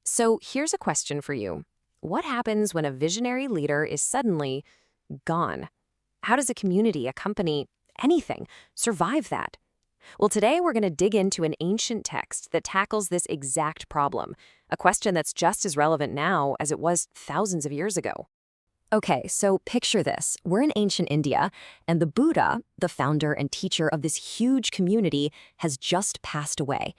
So here's a question for you. What happens when a visionary leader is suddenly gone? How does a community, a company, anything survive that? Well, today we're going to dig into an ancient text that tackles this exact problem, a question that's just as relevant now as it was thousands of years ago. Okay, so picture this. We're in ancient India, and the Buddha, the founder and teacher of this huge community, has just passed away.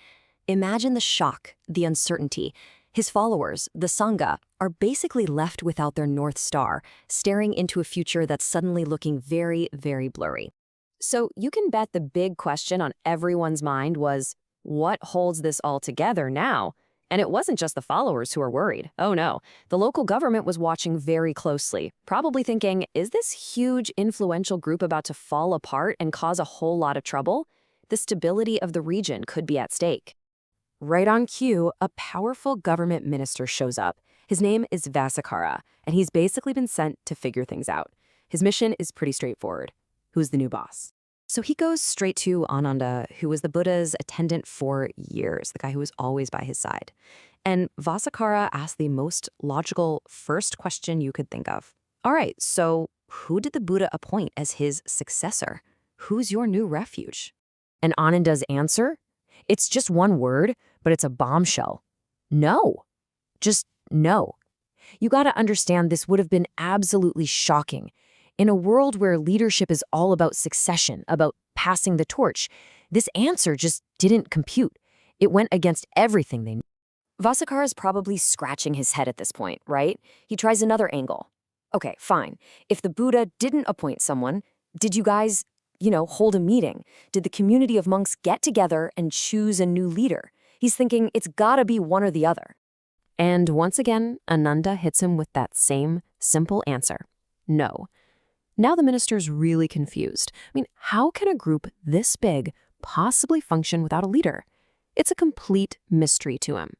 Imagine the shock, the uncertainty. His followers, the Saṅgha, are basically left without their North Star, staring into a future that's suddenly looking very, very blurry. So you can bet the big question on everyone's mind was, what holds this all together now? And it wasn't just the followers who were worried. Oh no, the local government was watching very closely, probably thinking, is this huge, influential group about to fall apart and cause a whole lot of trouble? The stability of the region could be at stake. Right on cue, a powerful government minister shows up. His name is Vasakkara, and he's basically been sent to figure things out. His mission is pretty straightforward. Who's the new boss? So he goes straight to Ānanda, who was the Buddha's attendant for years, the guy who was always by his side. And Vasakkara asked the most logical first question you could think of. All right, so who did the Buddha appoint as his successor? Who's your new refuge? And Ānanda's answer? It's just one word, but it's a bombshell. No. Just no. You gotta understand this would have been absolutely shocking. In a world where leadership is all about succession, about passing the torch, this answer just didn't compute. It went against everything they knew. Vasakkara's probably scratching his head at this point, right? He tries another angle. Okay, fine. If the Buddha didn't appoint someone, did you guys, hold a meeting? Did the community of monks get together and choose a new leader? He's thinking it's gotta be one or the other. And once again, Ānanda hits him with that same simple answer. No. Now the minister's really confused. I mean, how can a group this big possibly function without a leader? It's a complete mystery to him.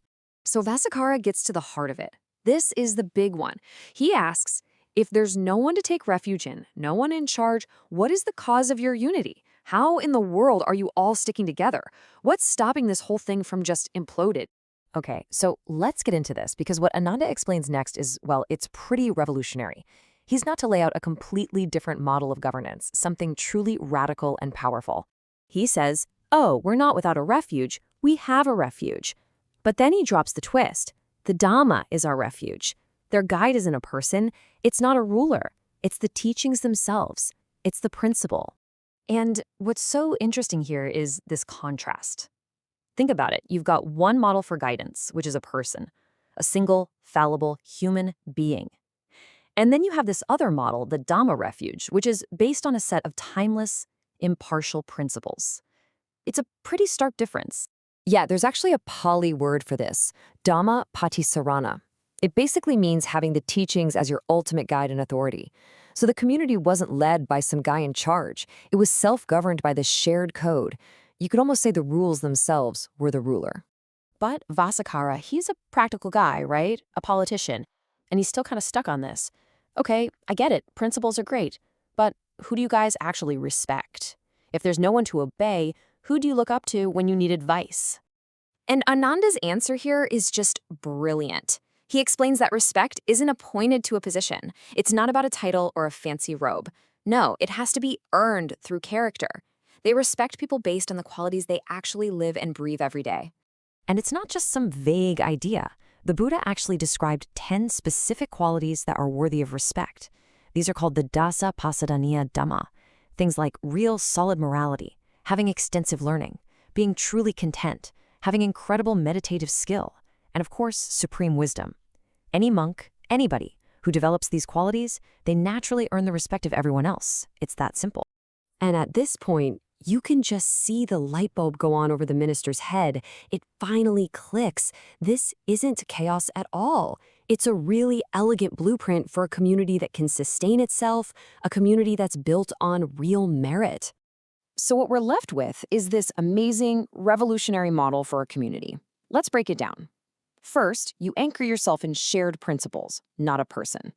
So Vasakkara gets to the heart of it. This is the big one. He asks, if there's no one to take refuge in, no one in charge, what is the cause of your unity? How in the world are you all sticking together? What's stopping this whole thing from just imploded? Okay, so let's get into this, because what Ānanda explains next is, well, it's pretty revolutionary. He's not to lay out a completely different model of governance, something truly radical and powerful. He says, oh, we're not without a refuge, we have a refuge. But then he drops the twist. The Dhamma is our refuge. Their guide isn't a person, it's not a ruler. It's the teachings themselves. It's the principle. And what's so interesting here is this contrast. Think about it. You've got one model for guidance, which is a person, a single, fallible human being. And then you have this other model, the Dhamma refuge, which is based on a set of timeless, impartial principles. It's a pretty stark difference. Yeah, there's actually a Pali word for this, Dhamma Patisarana. It basically means having the teachings as your ultimate guide and authority. So the community wasn't led by some guy in charge. It was self-governed by this shared code. You could almost say the rules themselves were the ruler. But Vasakkara, he's a practical guy, right? A politician. And he's still kind of stuck on this. Okay, I get it. Principles are great. But who do you guys actually respect? If there's no one to obey, who do you look up to when you need advice? And Ānanda's answer here is just brilliant. He explains that respect isn't appointed to a position. It's not about a title or a fancy robe. No, it has to be earned through character. They respect people based on the qualities they actually live and breathe every day. And it's not just some vague idea. The Buddha actually described 10 specific qualities that are worthy of respect. These are called the Dasa Pasadaniya Dhamma. Things like real solid morality, having extensive learning, being truly content, having incredible meditative skill, and of course, supreme wisdom. Any monk, anybody who develops these qualities, they naturally earn the respect of everyone else. It's that simple. And at this point, you can just see the light bulb go on over the minister's head. It finally clicks. This isn't chaos at all. It's a really elegant blueprint for a community that can sustain itself, a community that's built on real merit. So what we're left with is this amazing, revolutionary model for a community. Let's break it down. First, you anchor yourself in shared principles, not a person.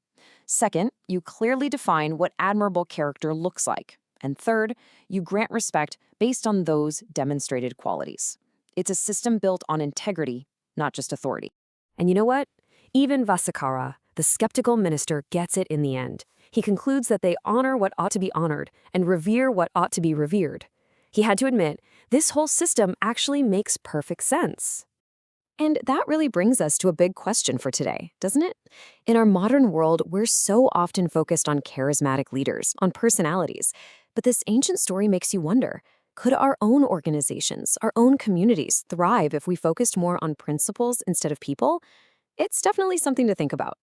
Second, you clearly define what admirable character looks like. And third, you grant respect based on those demonstrated qualities. It's a system built on integrity, not just authority. And you know what? Even Vasikara, the skeptical minister, gets it in the end. He concludes that they honor what ought to be honored and revere what ought to be revered. He had to admit, this whole system actually makes perfect sense. And that really brings us to a big question for today, doesn't it? In our modern world, we're so often focused on charismatic leaders, on personalities. But this ancient story makes you wonder, could our own organizations, our own communities thrive if we focused more on principles instead of people? It's definitely something to think about.